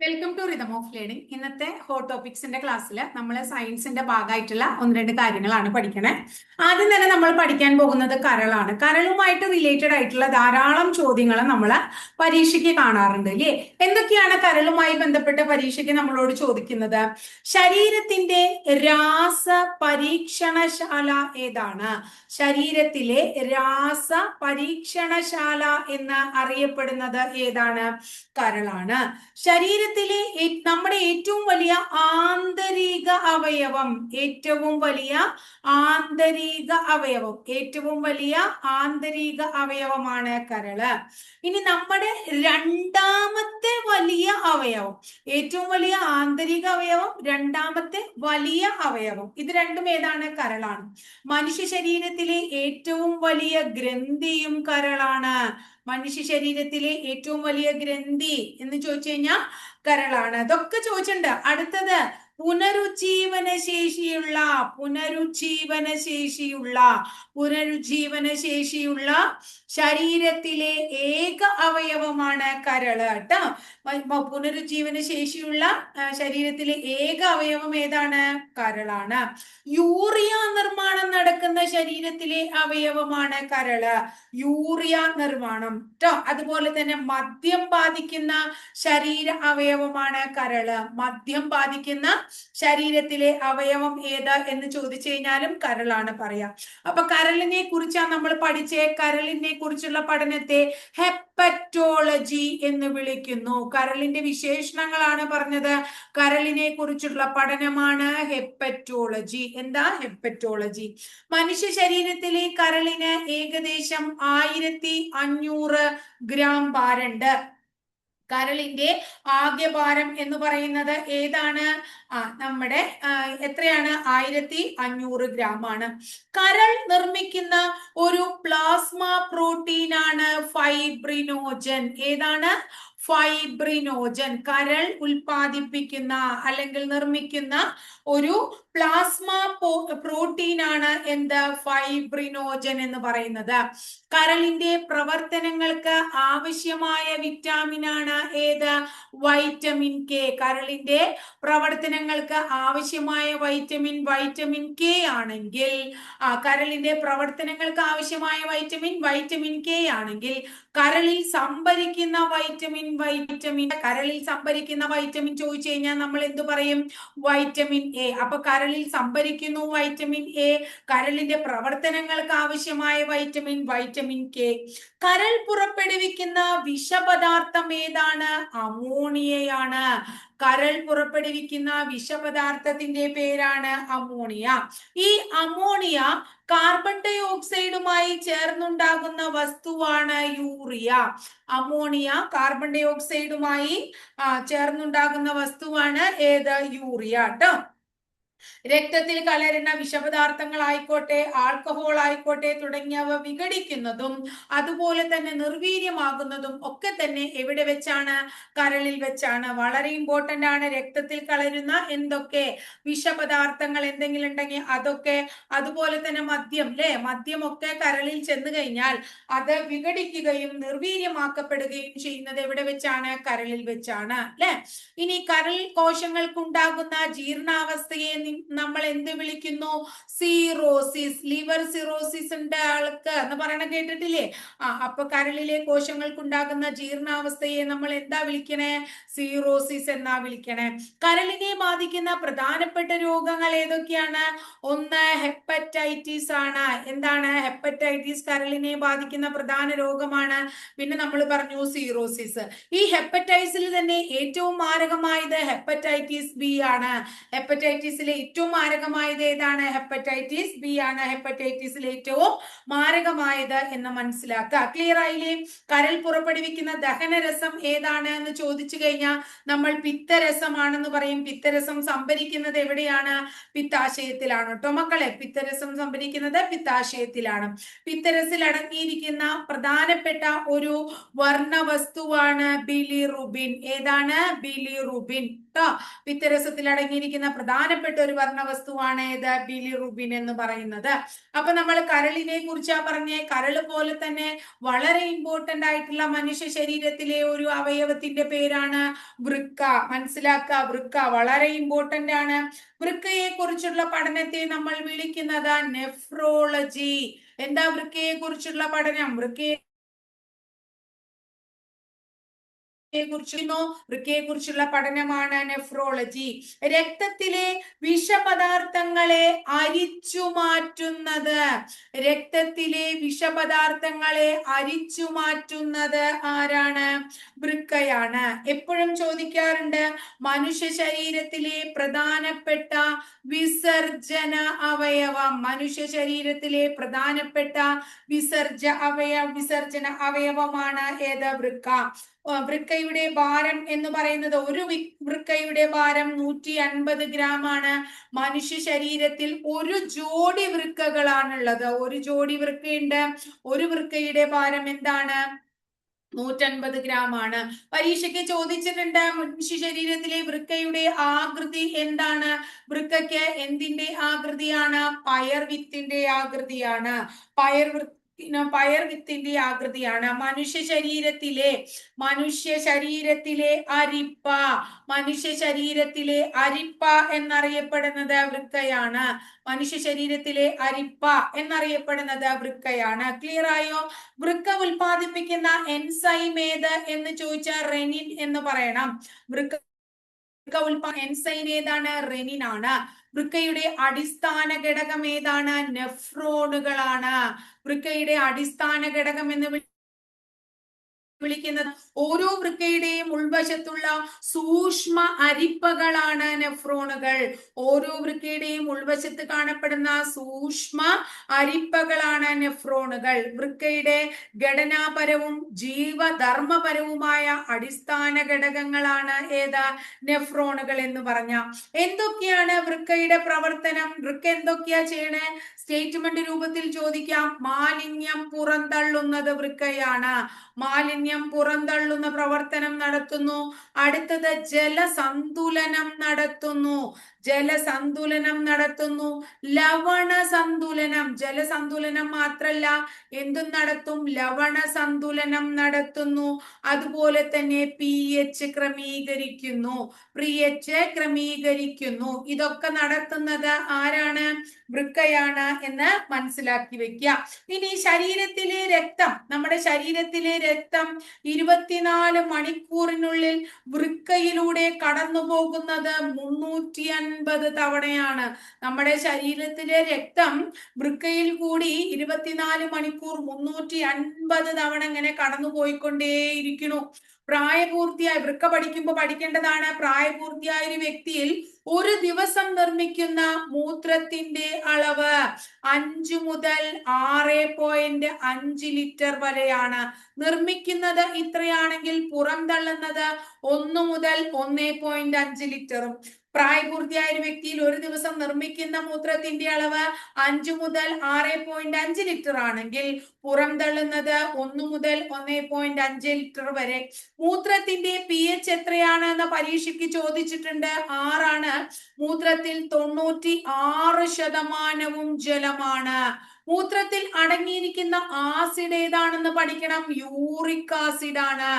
Welcome to rhythm of learning. ഇന്നത്തെ hot ടോപ്പിക്സിന്റെ ക്ലാസ്സിൽ നമ്മൾ സയൻസിന്റെ ഭാഗമായിട്ടുള്ള ഒന്ന് രണ്ട് കാര്യങ്ങളാണ് പഠിക്കണേ. ആദ്യം തന്നെ നമ്മൾ പഠിക്കാൻ പോകുന്നത് കരളാണ്. കരളുമായിട്ട് റിലേറ്റഡ് ആയിട്ടുള്ള ധാരാളം ചോദ്യങ്ങൾ നമ്മൾ പരീക്ഷയ്ക്ക് കാണാറുണ്ട് അല്ലേ? എന്തൊക്കെയാണ് കരളുമായി ബന്ധപ്പെട്ട് പരീക്ഷയ്ക്ക് നമ്മളോട് ചോദിക്കുന്നത്? ശരീരത്തിന്റെ രാസ പരീക്ഷണശാല ഏതാണ്? ശരീരത്തിലെ രാസ പരീക്ഷണശാല എന്ന് അറിയപ്പെടുന്നത് ഏതാണ്? കരളാണ്. ശരീരത്തിലെ നമ്മുടെ ഏറ്റവും വലിയ ആന്തരിക അവയവം ഏറ്റവും വലിയ ആന്തരിക അവയവമാണ് കരള്. ഇനി നമ്മുടെ രണ്ടാമത്തെ വലിയ അവയവം, ഏറ്റവും വലിയ ആന്തരിക അവയവം, രണ്ടാമത്തെ വലിയ അവയവം, ഇത് രണ്ടും ഏതാണ്? കരളാണ്. മനുഷ്യ ശരീരത്തിലെ ഏറ്റവും വലിയ ഗ്രന്ഥിയും കരളാണ്. മനുഷ്യ ശരീരത്തിലെ ഏറ്റവും വലിയ ഗ്രന്ഥി എന്ന് ചോദിച്ചു കഴിഞ്ഞാൽ കരളാണ്. ഇതൊക്കെ ചോദിച്ചിട്ടുണ്ട്. അടുത്തത് പുനരുജ്ജീവന ശേഷിയുള്ള ശരീരത്തിലെ ഏക അവയവമാണ് കരള് കേട്ടോ. പുനരുജ്ജീവന ശേഷിയുള്ള ശരീരത്തിലെ ഏക അവയവം ഏതാണ്? കരളാണ്. യൂറിയ നിർമ്മാണം നടക്കുന്ന ശരീരത്തിലെ അവയവമാണ് കരള്. യൂറിയ നിർമ്മാണം ട്ടോ. അതുപോലെ തന്നെ മദ്യം ബാധിക്കുന്ന ശരീര അവയവമാണ് കരള്. മദ്യം ബാധിക്കുന്ന ശരീരത്തിലെ അവയവം ഏത് എന്ന് ചോദിച്ചു കഴിഞ്ഞാലും കരളാണ് പറയാ. അപ്പൊ കരളിനെ കുറിച്ചാണ് നമ്മൾ പഠിച്ചേ. കരളിനെ കുറിച്ചുള്ള പഠനത്തെ ഹെപ്പറ്റോളജി എന്ന് വിളിക്കുന്നു. കരളിന്റെ വിശേഷണങ്ങളാണ് പറഞ്ഞത്. കരളിനെ കുറിച്ചുള്ള പഠനമാണ് ഹെപ്പറ്റോളജി. എന്താ ഹെപ്പറ്റോളജി? മനുഷ്യ ശരീരത്തിലെ കരളിന് ഏകദേശം 1500 ഗ്രാം ഭാരമുണ്ട്. കരളിന്റെ ആകെ ഭാരം എന്ന് പറയുന്നത് ഏതാണ്? നമ്മുടെ എത്രയാണ്? 1500 ഗ്രാം ആണ്. കരൾ നിർമ്മിക്കുന്ന ഒരു പ്ലാസ്മ പ്രോട്ടീൻ ആണ് ഫൈബ്രിനോജൻ. ഏതാണ്? ഫൈബ്രിനോജൻ. കരൾ ഉൽപ്പാദിപ്പിക്കുന്ന അല്ലെങ്കിൽ നിർമ്മിക്കുന്ന ഒരു പ്ലാസ്മ പ്രോട്ടീൻ ആണ് എന്ത്? ഫൈബ്രിനോജൻ എന്ന് പറയുന്നത്. കരളിന്റെ പ്രവർത്തനങ്ങൾക്ക് ആവശ്യമായ വിറ്റാമിൻ ആണ് ഏത്? Vitamin K. കരളിന്റെ പ്രവർത്തനങ്ങൾക്ക് ആവശ്യമായ വൈറ്റമിൻ കെ ആണെങ്കിൽ, കരളിന്റെ പ്രവർത്തനങ്ങൾക്ക് ആവശ്യമായ വൈറ്റമിൻ കെ ആണെങ്കിൽ കരളിൽ സംഭരിക്കുന്ന വൈറ്റമിൻ ചോദിച്ചു കഴിഞ്ഞാൽ നമ്മൾ എന്ത് പറയും? Vitamin A. അപ്പൊ കരളിൽ സംഭരിക്കുന്നു വൈറ്റമിൻ എ. കരളിന്റെ പ്രവർത്തനങ്ങൾക്ക് ആവശ്യമായ വൈറ്റമിൻ കെ. കരൾ പുറപ്പെടുവിക്കുന്ന വിഷപദാർത്ഥം ഏതാണ്? അമോണിയയാണ്. കരൾ പുറപ്പെടുവിക്കുന്ന വിഷപദാർത്ഥത്തിന്റെ പേരാണ് അമോണിയ. ഈ അമോണിയ കാർബൺ ഡൈ ഓക്സൈഡുമായി ചേർന്നുണ്ടാകുന്ന വസ്തുവാണ് യൂറിയ. അമോണിയ കാർബൺ ഡൈ ഓക്സൈഡുമായി ചേർന്നുണ്ടാകുന്ന വസ്തുവാണ് ഏത്? യൂറിയ ട്ടോ. രക്തത്തിൽ കലരുന്ന വിഷപദാർത്ഥങ്ങളായിക്കോട്ടെ, ആൽക്കഹോൾ ആയിക്കോട്ടെ തുടങ്ങിയവ വിഘടിക്കുന്നതും അതുപോലെ തന്നെ നിർവീര്യമാകുന്നതും ഒക്കെ തന്നെ എവിടെ വെച്ചാണ്? കരളിൽ വെച്ചാണ്. വളരെ ഇമ്പോർട്ടന്റ് ആണ്. രക്തത്തിൽ കലരുന്ന എന്തൊക്കെ വിഷപദാർത്ഥങ്ങൾ എന്തെങ്കിലും ഉണ്ടെങ്കിൽ അതൊക്കെ, അതുപോലെ തന്നെ മദ്യം അല്ലെ, മദ്യമൊക്കെ കരളിൽ ചെന്ന് കഴിഞ്ഞാൽ അത് വിഘടിക്കുകയും നിർവീര്യമാക്കപ്പെടുകയും ചെയ്യുന്നത് എവിടെ വെച്ചാണ്? കരളിൽ വെച്ചാണ് അല്ലെ. ഇനി കരൾ കോശങ്ങൾക്കുണ്ടാകുന്ന ജീർണാവസ്ഥയെ നമ്മൾ എന്ത് വിളിക്കുന്നു? സീറോസിസ്. ലിവർ സിറോസിസ് ഉണ്ട് ആൾക്ക് എന്ന് പറയണ കേട്ടിട്ടില്ലേ? അപ്പൊ കരളിലെ കോശങ്ങൾക്കുണ്ടാകുന്ന ജീർണാവസ്ഥയെ നമ്മൾ എന്താ വിളിക്കണേ? സീറോസിസ് എന്നാ വിളിക്കണേ. കരളിനെ ബാധിക്കുന്ന പ്രധാനപ്പെട്ട രോഗങ്ങൾ ഏതൊക്കെയാണ്? ഒന്ന് ഹെപ്പറ്റൈറ്റിസ് ആണ്. എന്താണ്? ഹെപ്പറ്റൈറ്റിസ് കരളിനെ ബാധിക്കുന്ന പ്രധാന രോഗമാണ്. പിന്നെ നമ്മൾ പറഞ്ഞു സീറോസിസ്. ഈ ഹെപ്പറ്റൈറ്റിസിൽ തന്നെ ഏറ്റവും മാരകമായത് ഹെപ്പറ്റൈറ്റിസ് ബി ആണ്. ഹെപ്പറ്റൈറ്റിസിലെ ഏറ്റവും മാരകമായത് ഏതാണ്? ഹെപ്പറ്റൈറ്റിസ് ബി ആണ്. ഹെപ്പറ്റൈറ്റിസിലെ ഏറ്റവും മാരകമായത് എന്ന് മനസ്സിലാക്കുക. ക്ലിയർ ആയില്ലേ? കരൾ പുറപ്പെടുവിക്കുന്ന ദഹനരസം ഏതാണ് എന്ന് ചോദിച്ചു കഴിഞ്ഞാൽ നമ്മൾ പിത്തരസമാണെന്ന് പറയും. പിത്തരസം സംഭരിക്കുന്നത് എവിടെയാണ്? പിത്താശയത്തിലാണ് കേട്ടോ മക്കളെ. പിത്തരസം സംഭരിക്കുന്നത് പിത്താശയത്തിലാണ്. പിത്തരസിൽ അടങ്ങിയിരിക്കുന്ന പ്രധാനപ്പെട്ട ഒരു വർണ്ണവസ്തുവാണ് ബിലിറുബിൻ. ഏതാണ്? ബിലിറുബിൻ ട്ടോ. പിത്തരസത്തിൽ അടങ്ങിയിരിക്കുന്ന പ്രധാനപ്പെട്ട ഒരു ഒരു വർണ്ണവസ്തുവാണ് ഏത് ബിലിറുബിൻ എന്ന് പറയുന്നത്. അപ്പൊ നമ്മൾ കരളിനെ കുറിച്ചാ പറഞ്ഞേ. കരള് പോലെ തന്നെ വളരെ ഇമ്പോർട്ടന്റ് ആയിട്ടുള്ള മനുഷ്യ ശരീരത്തിലെ ഒരു അവയവത്തിന്റെ പേരാണ് വൃക്ക. മനസ്സിലാക്കുക, വൃക്ക വളരെ ഇമ്പോർട്ടന്റ് ആണ്. വൃക്കയെ കുറിച്ചുള്ള പഠനത്തെ നമ്മൾ വിളിക്കുന്നത് നെഫ്രോളജി. എന്താ വൃക്കയെ കുറിച്ചുള്ള പഠനം? വൃക്കയെ കുറിച്ചുള്ള പഠനമാണ് നെഫ്രോളജി. രക്തത്തിലെ വിഷപദാർത്ഥങ്ങളെ അരിച്ചു മാറ്റുന്നത്, രക്തത്തിലെ വിഷപദാർത്ഥങ്ങളെ അരിച്ചു മാറ്റുന്നത് ആരാണ്? വൃക്കയാണ്. എപ്പോഴും ചോദിക്കാറുണ്ട് മനുഷ്യ ശരീരത്തിലെ പ്രധാനപ്പെട്ട വിസർജന അവയവം. മനുഷ്യ ശരീരത്തിലെ പ്രധാനപ്പെട്ട വിസർജന അവയവമാണ് ഏത്? വൃക്ക. വൃക്കയുടെ ഭാരം എന്ന് പറയുന്നത്, ഒരു വൃക്കയുടെ ഭാരം 150 ഗ്രാം ആണ്. മനുഷ്യ ശരീരത്തിൽ ഒരു ജോഡി വൃക്കകളാണുള്ളത്. ഒരു ജോഡി വൃക്കയുണ്ട്. ഒരു വൃക്കയുടെ ഭാരം എന്താണ്? 150 ഗ്രാം ആണ്. പരീക്ഷയ്ക്ക് ചോദിച്ചിട്ടുണ്ട് മനുഷ്യ ശരീരത്തിലെ വൃക്കയുടെ ആകൃതി എന്താണ്? വൃക്കയ്ക്ക് എന്തിന്റെ ആകൃതിയാണ്? പയർ വിത്തിന്റെ ആകൃതിയാണ്. പയർ വിത്തിന്റെ ആകൃതിയാണ്. മനുഷ്യ ശരീരത്തിലെ അരിപ്പ എന്നറിയപ്പെടുന്നത് വൃക്കയാണ്. മനുഷ്യ ശരീരത്തിലെ അരിപ്പ എന്നറിയപ്പെടുന്നത് വൃക്കയാണ്. ക്ലിയർ ആയോ? വൃക്ക ഉൽപ്പാദിപ്പിക്കുന്ന എൻസൈം ഏത് എന്ന് ചോദിച്ചാൽ റെനിൻ എന്ന് പറയണം. എൻസൈം ഏതാണ്? റെനിൻ ആണ്. വൃക്കയുടെ അടിസ്ഥാന ഘടകം ഏതാണ്? നെഫ്രോണുകളാണ്. വൃക്കയുടെ അടിസ്ഥാന ഘടകം എന്ന് വിളിക്കുന്നത് ഓരോ വൃക്കയുടെയും ഉൾവശത്തുള്ള സൂക്ഷ്മ അരിപ്പകളാണ് നെഫ്രോണുകൾ. ഓരോ വൃക്കയുടെയും ഉൾവശത്ത് കാണപ്പെടുന്ന സൂക്ഷ്മ അരിപ്പകളാണ് നെഫ്രോണുകൾ. വൃക്കയുടെ ഘടനാപരവും ജീവധർമ്മപരവുമായ അടിസ്ഥാന ഘടകങ്ങളാണ് ഏത്? നെഫ്രോണുകൾ എന്ന് പറഞ്ഞ. എന്തൊക്കെയാണ് വൃക്കയുടെ പ്രവർത്തനം? വൃക്ക എന്തൊക്കെയാ ചെയ്യണേ? സ്റ്റേറ്റ്മെന്റ് രൂപത്തിൽ ചോദിക്കാം. മാലിന്യം പുറന്തള്ളുന്നത് വൃക്കയാണ്. മാലിന്യം പുറന്തള്ളുന്ന പ്രവർത്തനം നടത്തുന്നു. അടുത്തത് ജലസന്തുലനം നടത്തുന്നു. ലവണ സന്തുലനം. ജലസന്തുലനം മാത്രല്ല, എന്തും നടത്തും? ലവണ സന്തുലനം നടത്തുന്നു. അതുപോലെ തന്നെ pH ക്രമീകരിക്കുന്നു. ഇതൊക്കെ നടത്തുന്നത് ആരാണ്? വൃക്കയാണ് എന്ന് മനസ്സിലാക്കി വെക്കുക. ഇനി ശരീരത്തിലെ രക്തം, നമ്മുടെ ശരീരത്തിലെ രക്തം 24 മണിക്കൂറിനുള്ളിൽ വൃക്കയിലൂടെ കടന്നു പോകുന്നത് 350 തവണയാണ്. നമ്മുടെ ശരീരത്തിലെ രക്തം വൃക്കയിൽ കൂടി 24 മണിക്കൂർ 350 തവണ ഇങ്ങനെ കടന്നു പോയിക്കൊണ്ടേയിരിക്കുന്നു. വൃക്ക പഠിക്കുമ്പോൾ പഠിക്കേണ്ടതാണ്. പ്രായപൂർത്തിയായ ഒരു വ്യക്തിയിൽ ഒരു ദിവസം നിർമ്മിക്കുന്ന മൂത്രത്തിന്റെ അളവ് 5 മുതൽ 6.5 ലിറ്റർ വരെയാണ്. നിർമ്മിക്കുന്നത് ഇത്രയാണെങ്കിൽ പുറന്തള്ളുന്നത് 1 മുതൽ 1.5 ലിറ്ററും. പ്രായപൂർത്തിയായ ഒരു വ്യക്തിയിൽ ഒരു ദിവസം നിർമ്മിക്കുന്ന മൂത്രത്തിന്റെ അളവ് 5 മുതൽ 6.5 ലിറ്റർ ആണെങ്കിൽ പുറന്തള്ളുന്നത് 1 മുതൽ 1.5 ലിറ്റർ വരെ. മൂത്രത്തിന്റെ pH എത്രയാണ് എന്ന് പരീക്ഷയ്ക്ക് ചോദിച്ചിട്ടുണ്ട്. 6 ആണ്. മൂത്രത്തിൽ 96% ജലമാണ്. മൂത്രത്തിൽ അടങ്ങിയിരിക്കുന്ന ആസിഡ് ഏതാണെന്ന് പഠിക്കണം. യൂറിക് ആസിഡ് ആണ്.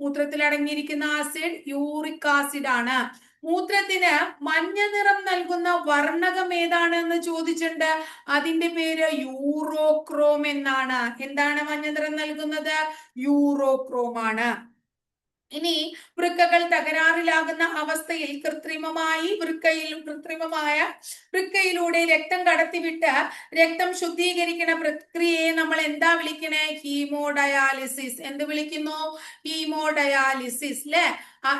മൂത്രത്തിൽ അടങ്ങിയിരിക്കുന്ന ആസിഡ് യൂറിക് ആസിഡ് ആണ്. മൂത്രത്തിന് മഞ്ഞ നിറം നൽകുന്ന വർണ്ണകം ഏതാണെന്ന് ചോദിച്ചിട്ടുണ്ട്. അതിന്റെ പേര് യൂറോക്രോം എന്നാണ്. എന്താണ് മഞ്ഞ നിറം നൽകുന്നത്? യൂറോക്രോം ആണ്. ഇനി വൃക്കകൾ തകരാറിലാകുന്ന അവസ്ഥയിൽ കൃത്രിമമായ വൃക്കയിലൂടെ രക്തം കടത്തിവിട്ട് രക്തം ശുദ്ധീകരിക്കുന്ന പ്രക്രിയയെ നമ്മൾ എന്താ വിളിക്കണേ? ഹീമോഡയാലിസിസ്. എന്ത് വിളിക്കുന്നു? ഹീമോഡയാലിസിസ്. അല്ലെ?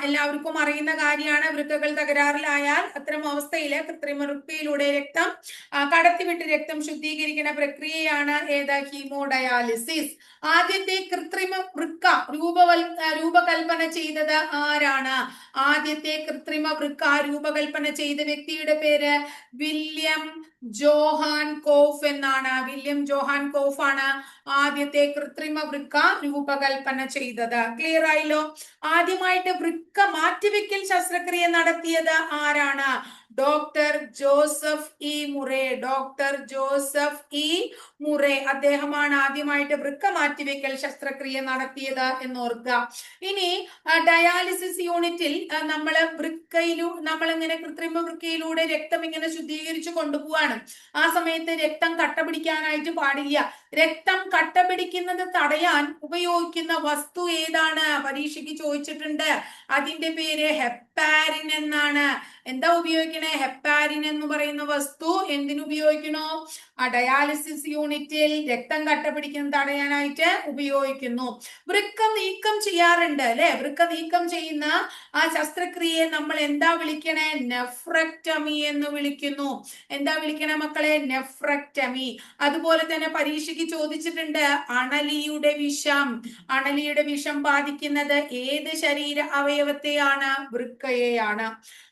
എല്ലാവർക്കും അറിയുന്ന കാര്യമാണ്. വൃക്കകൾ തകരാറിലായാൽ അത്തരം അവസ്ഥയിൽ കൃത്രിമ വൃക്കയിലൂടെ രക്തം കടത്തിവിട്ട് രക്തം ശുദ്ധീകരിക്കുന്ന പ്രക്രിയയാണ് ഏത്? ഹീമോഡയാലിസിസ്. ആദ്യത്തെ കൃത്രിമ വൃക്ക രൂപകൽപ്പന ചെയ്തത് ആരാണ്? ആദ്യത്തെ കൃത്രിമ വൃക്ക രൂപകൽപ്പന ചെയ്ത വ്യക്തിയുടെ പേര് വില്യം ജോഹാൻ കോഫ് എന്നാണ്. വില്യം ജോഹാൻ കോഫ് ആണ് ആദ്യത്തെ കൃത്രിമ വൃക്ക രൂപകൽപ്പന ചെയ്തത്. ക്ലിയർ ആയല്ലോ? ആദ്യമായിട്ട് വൃക്ക മാറ്റിവെക്കൽ ശസ്ത്രക്രിയ നടത്തിയത് ആരാണ്? Doctor Joseph E Murray. Doctor Joseph E Murray അദ്ദേഹമാണ് ആദ്യമായിട്ട് വൃക്ക മാറ്റിവെക്കൽ ശസ്ത്രക്രിയ നടത്തിയത് എന്നോർക്കുക. ഇനി ഡയാലിസിസ് യൂണിറ്റിൽ നമ്മളിങ്ങനെ കൃത്രിമ വൃക്കയിലൂടെ രക്തം ഇങ്ങനെ ശുദ്ധീകരിച്ചു കൊണ്ടുപോവാണ്. ആ സമയത്ത് രക്തം കട്ട പിടിക്കാനായിട്ട് പാടില്ല. രക്തം കട്ട പിടിക്കുന്നത് തടയാൻ ഉപയോഗിക്കുന്ന വസ്തു ഏതാണ്? പരീക്ഷയ്ക്ക് ചോദിച്ചിട്ടുണ്ട്. അതിന്റെ പേര് ഹെപ്പാരിൻ എന്നാണ്. എന്താ ഉപയോഗിക്കണേ? ഹെപ്പാരിൻ എന്ന് പറയുന്ന വസ്തു എന്തിനുപയോഗിക്കണോ? ഡയാലിസിസ് യൂണിറ്റിൽ രക്തം കട്ട പിടിക്കുന്നത് തടയാനായിട്ട് ഉപയോഗിക്കുന്നു. വൃക്ക നീക്കം ചെയ്യാറുണ്ട് അല്ലെ? വൃക്ക നീക്കം ചെയ്യുന്ന ആ ശസ്ത്രക്രിയയെ നമ്മൾ എന്താ വിളിക്കണേ? നെഫ്രക്ടമി എന്ന് വിളിക്കുന്നു. എന്താ വിളിക്കണേ മക്കളെ? നെഫ്രക്ടമി. അതുപോലെ തന്നെ പരീക്ഷയ്ക്ക് ചോദിച്ചിട്ടുണ്ട് അണലിയുടെ വിഷം ബാധിക്കുന്നത് ഏത് ശരീര അവയവത്തെയാണ്? വൃക്കയെയാണ്.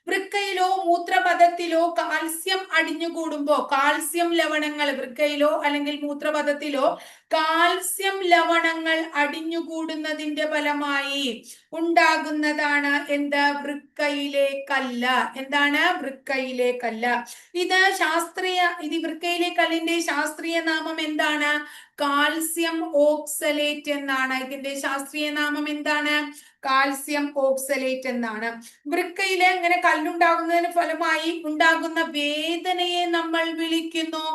വൃക്കയിലോ മൂത്രപഥത്തിലോ കാൽസ്യം അടിഞ്ഞുകൂടുമ്പോ, കാൽസ്യം ലവണങ്ങൾ വൃക്കയിലോ അല്ലെങ്കിൽ മൂത്രപഥത്തിലോ കാൽസ്യം ലവണങ്ങൾ അടിഞ്ഞുകൂടുന്നതിന്റെ ഫലമായി ഉണ്ടാകുന്നതാണ് എന്ത്? വൃക്കയിലെ കല്ല്. എന്താണ്? വൃക്കയിലെ കല്ല്. ഇത് വൃക്കയിലെ കല്ലിന്റെ ശാസ്ത്രീയ നാമം എന്താണ്? കാൽസ്യം ഓക്സലേറ്റ് എന്നാണ്. ഇതിന്റെ ശാസ്ത്രീയ നാമം എന്താണ്? കാൽസ്യം ഓക്സലേറ്റ് എന്നാണ്. വൃക്കയില് ഇങ്ങനെ കല്ലുണ്ടാകുന്നതിന് ഫലമായി ഉണ്ടാകുന്ന വേദനയെ നമ്മൾ വിളിക്കുന്നു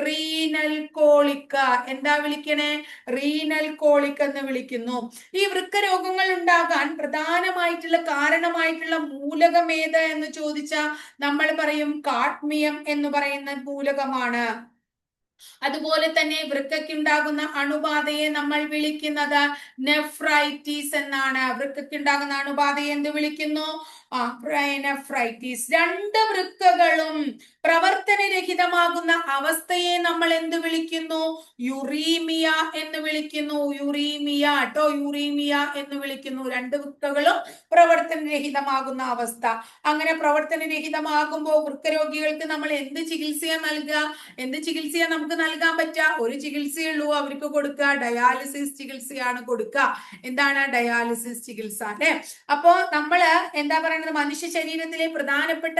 റീനൽ കോളിക്ക. എന്താ വിളിക്കണേ? റീനൽ കോളിക് എന്ന് വിളിക്കുന്നു. ഈ വൃക്ക രോഗങ്ങൾ ഉണ്ടാകാൻ പ്രധാനമായിട്ടുള്ള കാരണമായിട്ടുള്ള മൂലകം ഏത് എന്ന് ചോദിച്ചാൽ നമ്മൾ പറയും കാഡ്മിയം എന്ന് പറയുന്ന മൂലകമാണ്. അതുപോലെ തന്നെ വൃക്കയ്ക്കുണ്ടാകുന്ന അണുബാധയെ നമ്മൾ വിളിക്കുന്നത് നെഫ്രൈറ്റിസ് എന്നാണ്. വൃക്കയ്ക്കുണ്ടാകുന്ന അണുബാധയെ എന്ത് വിളിക്കുന്നു? നെഫ്രൈറ്റിസ്. രണ്ട് വൃക്കകളും പ്രവർത്തനരഹിതമാകുന്ന അവസ്ഥയെ നമ്മൾ എന്ത് വിളിക്കുന്നു? യുറീമിയ എന്ന് വിളിക്കുന്നു. യുറീമിയ എന്ന് വിളിക്കുന്നു. രണ്ട് വൃക്കകളും പ്രവർത്തനരഹിതമാകുന്ന അവസ്ഥ. അങ്ങനെ പ്രവർത്തനരഹിതമാകുമ്പോൾ വൃക്കരോഗികൾക്ക് നമ്മൾ എന്ത് ചികിത്സയാ നൽകുക? എന്ത് ചികിത്സയാ നമുക്ക് നൽകാൻ പറ്റുക? ഒരു ചികിത്സയുള്ളൂ അവർക്ക് കൊടുക്കുക. ഡയാലിസിസ് ചികിത്സയാണ് കൊടുക്കുക. എന്താണ് ഡയാലിസിസ് ചികിത്സ അല്ലെ? അപ്പോ നമ്മള് എന്താ പറയുന്നത്? മനുഷ്യ ശരീരത്തിലെ പ്രധാനപ്പെട്ട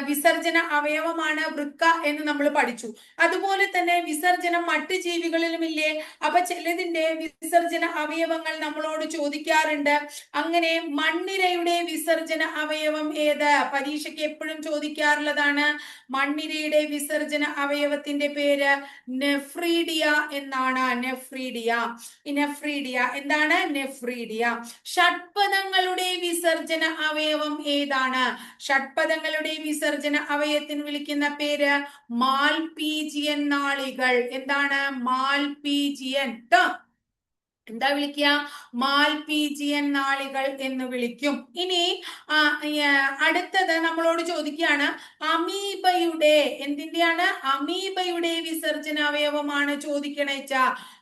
വിസർജന അവയവമാണ് വൃക്ക എന്ന് നമ്മൾ പഠിച്ചു. അതുപോലെ തന്നെ വിസർജനം മറ്റ് ജീവികളിലുമില്ലേ? അപ്പൊ ചിലതിന്റെ വിസർജന അവയവങ്ങൾ നമ്മളോട് ചോദിക്കാറുണ്ട്. അങ്ങനെ മണ്ണിരയുടെ വിസർജന അവയവം ഏത്? പരീക്ഷയ്ക്ക് എപ്പോഴും ചോദിക്കാറുള്ളതാണ്. മണ്ണിരയുടെ വിസർജന അവയവത്തിന്റെ പേര് നെഫ്രീഡിയ എന്നാണ്. നെഫ്രീഡിയ എന്താണ്? നെഫ്രീഡിയ. ഷഡ്പദങ്ങളുടെ വിസർജന അവയവം ഏതാണ്? ഷഡ്പദങ്ങളുടെ വിസർജന അവയവത്തിന് വിളിക്കുന്ന പേര് മാൽപീജിയൻ നാളികൾ. എന്താണ്? മാൽപീജിയൻ. എന്താ വിളിക്കുക? മാൽപീജിയൻ നാളികൾ എന്ന് വിളിക്കും. ഇനി അടുത്തത് നമ്മളോട് ചോദിക്കുകയാണ് അമീബയുടെ എന്തിന്റെയാണ്? അമീബയുടെ വിസർജനാവയവമാണ് ചോദിക്കണേച്ച.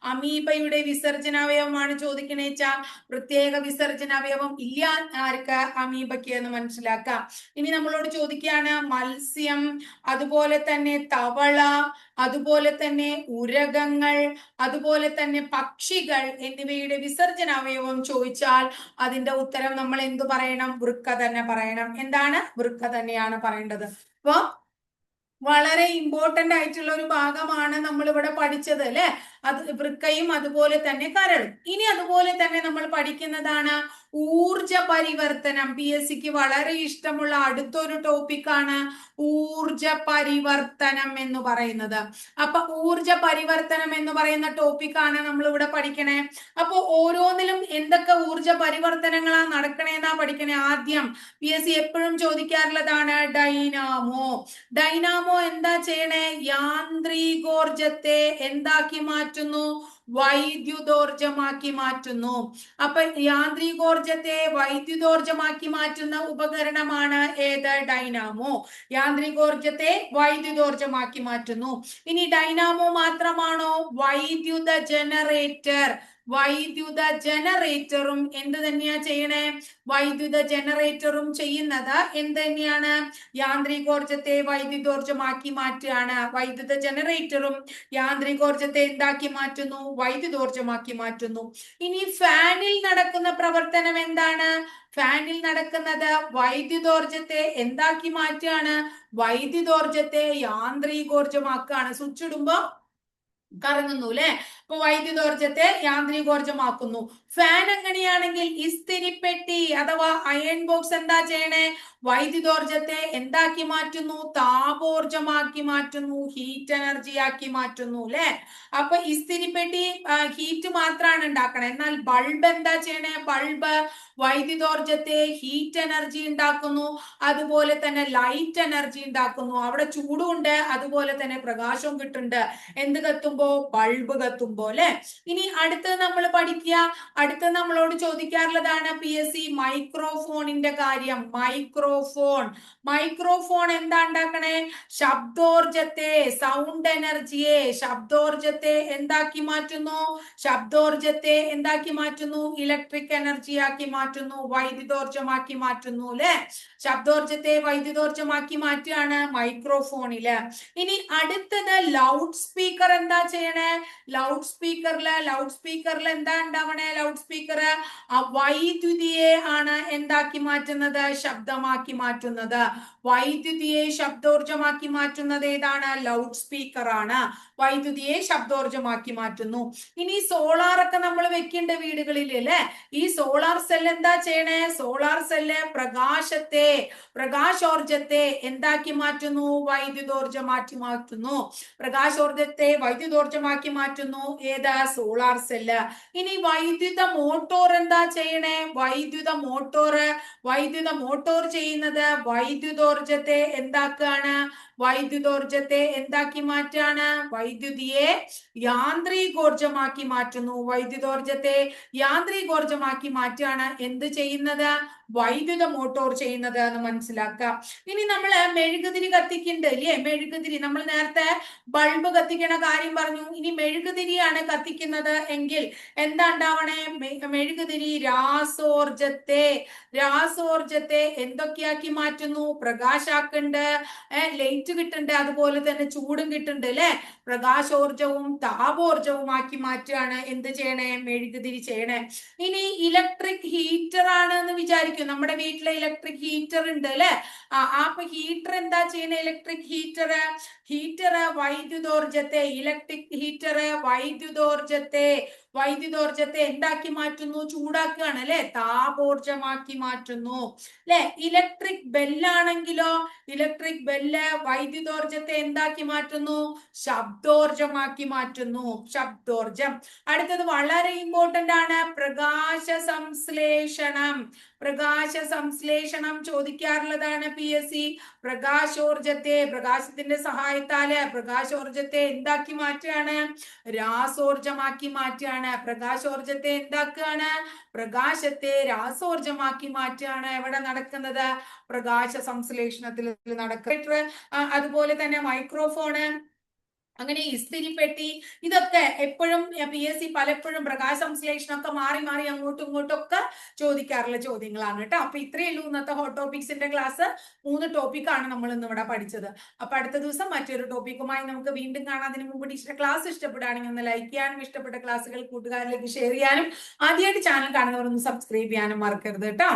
അമീബയുടെ വിസർജനാവയവമാണ് ചോദിക്കണേച്ച. പ്രത്യേക വിസർജനാവയവം ഇല്ല ആർക്ക്? അമീബയ്ക്ക് എന്ന് മനസ്സിലാക്കാം. ഇനി നമ്മളോട് ചോദിക്കുകയാണ് മത്സ്യം, അതുപോലെ തന്നെ തവള, അതുപോലെ തന്നെ ഉരഗങ്ങൾ, അതുപോലെ തന്നെ പക്ഷികൾ എന്നിവയുടെ വിസർജനാവയവം ചോദിച്ചാൽ അതിന്റെ ഉത്തരം നമ്മൾ എന്തു പറയണം? വൃക്ക തന്നെ പറയണം. എന്താണ്? വൃക്ക തന്നെയാണ് പറയേണ്ടത്. അപ്പൊ വളരെ ഇമ്പോർട്ടന്റ് ആയിട്ടുള്ള ഒരു ഭാഗമാണ് നമ്മൾ ഇവിടെ പഠിച്ചത് അല്ലെ? അത് വൃക്കയും അതുപോലെ തന്നെ കരളും. ഇനി അതുപോലെ തന്നെ നമ്മൾ പഠിക്കുന്നതാണ് ഊർജ പരിവർത്തനം. PSCക്ക് വളരെ ഇഷ്ടമുള്ള അടുത്തൊരു ടോപ്പിക്കാണ് ഊർജ പരിവർത്തനം എന്ന് പറയുന്നത്. അപ്പൊ ഊർജ പരിവർത്തനം എന്ന് പറയുന്ന ടോപ്പിക്കാണ് നമ്മൾ ഇവിടെ പഠിക്കണേ. അപ്പൊ ഓരോന്നിലും എന്തൊക്കെ ഊർജ പരിവർത്തനങ്ങളാ നടക്കണേന്നാ പഠിക്കണേ. ആദ്യം PSC എപ്പോഴും ചോദിക്കാറുള്ളതാണ് ഡൈനാമോ എന്താ ചെയ്യണേ? യാന്ത്രികോർജത്തെ എന്താക്കി മാറ്റുന്നു? വൈദ്യുതോർജമാക്കി മാറ്റുന്നു. അപ്പൊ യാന്ത്രികോർജത്തെ വൈദ്യുതോർജമാക്കി മാറ്റുന്ന ഉപകരണമാണ് ഏത്? ഡൈനാമോ. യാന്ത്രികോർജത്തെ വൈദ്യുതോർജമാക്കി മാറ്റുന്നു. ഇനി ഡൈനാമോ മാത്രമാണോ? വൈദ്യുത ജനറേറ്റർ വൈദ്യുത ജനറേറ്ററും എന്ത് തന്നെയാ ചെയ്യണേ? വൈദ്യുത ജനറേറ്ററും ചെയ്യുന്നത് എന്ത് തന്നെയാണ്? യാന്ത്രികോർജത്തെ വൈദ്യുതോർജമാക്കി മാറ്റുകയാണ്. വൈദ്യുത ജനറേറ്ററും യാന്ത്രികോർജത്തെ എന്താക്കി മാറ്റുന്നു? വൈദ്യുതോർജമാക്കി മാറ്റുന്നു. ഇനി ഫാനിൽ നടക്കുന്ന പ്രവർത്തനം എന്താണ്? ഫാനിൽ നടക്കുന്നത് വൈദ്യുതോർജത്തെ എന്താക്കി മാറ്റുകയാണ്? വൈദ്യുതോർജത്തെ യാന്ത്രികോർജമാക്കുകയാണ്. സ്വിച്ച് ഇടുമ്പോ കറങ്ങുന്നു അല്ലെ? അപ്പൊ വൈദ്യുതോർജത്തെ യാന്ത്രികോർജമാക്കുന്നു. ഫാൻ എങ്ങനെയാണെങ്കിൽ ഇസ്തിരിപ്പെട്ടി അഥവാ അയൺ ബോക്സ് എന്താ ചെയ്യണേ? വൈദ്യുതോർജത്തെ എന്താക്കി മാറ്റുന്നു? താപോർജമാക്കി മാറ്റുന്നു, ഹീറ്റ് എനർജി ആക്കി മാറ്റുന്നു അല്ലെ? അപ്പൊ ഇസ്തിരിപ്പെട്ടി ഹീറ്റ് മാത്രമാണ് ഉണ്ടാക്കണേ. എന്നാൽ ബൾബ് എന്താ ചെയ്യണേ? ബൾബ് വൈദ്യുതോർജത്തെ ഹീറ്റ് എനർജി ഉണ്ടാക്കുന്നു, അതുപോലെ തന്നെ ലൈറ്റ് എനർജി ഉണ്ടാക്കുന്നു. അവിടെ ചൂടുണ്ട്, അതുപോലെ തന്നെ പ്രകാശവും കിട്ടുന്നുണ്ട്. എന്ത് കത്തുമ്പോ? ബൾബ് കത്തുമ്പോ അല്ലെ? ഇനി അടുത്ത് നമ്മൾ പഠിക്കുക, അടുത്ത് നമ്മളോട് ചോദിക്കാറുള്ളതാണ് PSC മൈക്രോഫോണിന്റെ കാര്യം. മൈക്രോഫോൺ എന്താ ഉണ്ടാക്കണേ? ശബ്ദോർജത്തെ, സൗണ്ട് എനർജിയെ, ശബ്ദോർജത്തെ എന്താക്കി മാറ്റുന്നു? ശബ്ദോർജത്തെ എന്താക്കി മാറ്റുന്നു? ഇലക്ട്രിക് എനർജി ആക്കി മാറ്റുന്നു, വൈദ്യുതോർജമാക്കി മാറ്റുന്നു അല്ലെ? ശബ്ദോർജത്തെ വൈദ്യുതോർജമാക്കി മാറ്റുകയാണ് മൈക്രോഫോണില്. ഇനി അടുത്തത് ലൗഡ് സ്പീക്കർ എന്താ ചെയ്യണേ? ലൗഡ് സ്പീക്കറിൽ എന്താ ഉണ്ടാവണേ? ലൗഡ് സ്പീക്കർ വൈദ്യുതിയെ ആണ് എന്താക്കി മാറ്റുന്നത്? ശബ്ദമാക്കി മാറ്റുന്നത്. വൈദ്യുതിയെ ശബ്ദോർജമാക്കി മാറ്റുന്നത് ഏതാണ്? ലൗഡ് സ്പീക്കർ ആണ്. വൈദ്യുതിയെ ശബ്ദോർജമാക്കി മാറ്റുന്നു. ഇനി സോളാർ ഒക്കെ നമ്മൾ വെക്കേണ്ട വീടുകളിൽ അല്ലെ? ഈ സോളാർ സെൽ എന്താ ചെയ്യണേ? സോളാർ സെല്ല് പ്രകാശോർജത്തെ എന്താക്കി മാറ്റുന്നു? വൈദ്യുതോർജമാക്കി മാറ്റുന്നു. പ്രകാശോർജത്തെ വൈദ്യുതോർജമാക്കി മാറ്റുന്നു ഏത്? Solar cell. ഇനി വൈദ്യുത മോട്ടോർ എന്താ ചെയ്യണേ? വൈദ്യുത മോട്ടോർ ചെയ്യുന്നത് വൈദ്യുതോർജത്തെ എന്താക്കാണ്? വൈദ്യുതോർജത്തെ എന്താക്കി മാറ്റാണ്? വൈദ്യുതിയെ യാന്ത്രികോർജമാക്കി മാറ്റുന്നു. വൈദ്യുതോർജത്തെ യാന്ത്രികോർജമാക്കി മാറ്റാണ് എന്ത് ചെയ്യുന്നത്? വൈദ്യുത മോട്ടോർ ചെയ്യുന്നത് എന്ന് മനസ്സിലാക്കാം. ഇനി നമ്മള് മെഴുകുതിരി കത്തിക്കുന്നുണ്ട് അല്ലേ? മെഴുകുതിരി നമ്മൾ നേരത്തെ ബൾബ് കത്തിക്കണ കാര്യം പറഞ്ഞു. ഇനി മെഴുകുതിരിയാണ് കത്തിക്കുന്നത് എങ്കിൽ എന്താ ഉണ്ടാവണേ? മെഴുകുതിരി രാസോർജത്തെ എന്തൊക്കെയാക്കി മാറ്റുന്നു? പ്രകാശാക്കുന്നുണ്ട്, ലൈറ്റ് കിട്ടുന്നുണ്ട്, അതുപോലെ തന്നെ ചൂടും കിട്ടുന്നുണ്ട് അല്ലെ? പ്രകാശോർജവും താപോർജവും ആക്കി മാറ്റുകയാണ് എന്ത് ചെയ്യണേ? മെഴുകുതിരി ചെയ്യണേ. ഇനി ഇലക്ട്രിക് ഹീറ്റർ ആണ് എന്ന് വിചാരിക്കും. നമ്മുടെ വീട്ടിലെ ഇലക്ട്രിക് ഹീറ്റർ ഉണ്ട് അല്ലെ? അപ്പൊ ഹീറ്റർ എന്താ ചെയ്യണേ? ഇലക്ട്രിക് ഹീറ്റർ വൈദ്യുതോർജത്തെ, ഇലക്ട്രിക് ഹീറ്റർ വൈദ്യുതോർജത്തെ എന്താക്കി മാറ്റുന്നു? ചൂടാക്കുകയാണ് അല്ലെ? താപോർജമാക്കി മാറ്റുന്നു അല്ലെ? ഇലക്ട്രിക് ബെല്ലാണെങ്കിലോ? ഇലക്ട്രിക് ബെല്ല് വൈദ്യുതോർജത്തെ എന്താക്കി മാറ്റുന്നു? ശബ്ദോർജമാക്കി മാറ്റുന്നു. ശബ്ദോർജം. അടുത്തത് വളരെ ഇമ്പോർട്ടന്റ് ആണ്, പ്രകാശ സംശ്ലേഷണം ചോദിക്കാറുള്ളതാണ് PSC. പ്രകാശത്തിന്റെ സഹായത്താല് പ്രകാശോർജത്തെ എന്താക്കി മാറ്റുകയാണ്? രാസോർജമാക്കി മാറ്റുകയാണ്. പ്രകാശോർജത്തെ എന്താക്കുകയാണ്? പ്രകാശത്തെ രാസോർജമാക്കി മാറ്റുകയാണ്. എവിടെ നടക്കുന്നത്? പ്രകാശ സംശ്ലേഷണത്തിൽ നടക്കുന്നത്. അതുപോലെ തന്നെ മൈക്രോഫോണ്, അങ്ങനെ ഇസ്തിരിപ്പെട്ടി, ഇതൊക്കെ എപ്പോഴും PSC പലപ്പോഴും പ്രകാശ സംശ്ലേഷണം ഒക്കെ മാറി മാറി അങ്ങോട്ടും ഇങ്ങോട്ടും ഒക്കെ ചോദിക്കാറുള്ള ചോദ്യങ്ങളാണ് കേട്ടോ. അപ്പൊ ഇത്രയേ ഉള്ളൂ ഇന്നത്തെ ഹോട്ട് ടോപ്പിക്സിന്റെ ക്ലാസ്. 3 ടോപ്പിക്കാണ് നമ്മൾ ഇന്ന് ഇവിടെ പഠിച്ചത്. അപ്പൊ അടുത്ത ദിവസം മറ്റൊരു ടോപ്പിക്കുമായി നമുക്ക് വീണ്ടും കാണാം. അതിന് മുമ്പ് ടീച്ചറുടെ ക്ലാസ് ഇഷ്ടപ്പെടുകയാണെങ്കിൽ ഒന്ന് ലൈക്ക് ചെയ്യാനും, ഇഷ്ടപ്പെട്ട ക്ലാസ്സുകൾ കൂട്ടുകാരിലേക്ക് ഷെയർ ചെയ്യാനും, ആദ്യമായിട്ട് ചാനൽ കാണുന്നവർ ഒന്ന് സബ്സ്ക്രൈബ് ചെയ്യാനും മറക്കരുത് കേട്ടോ.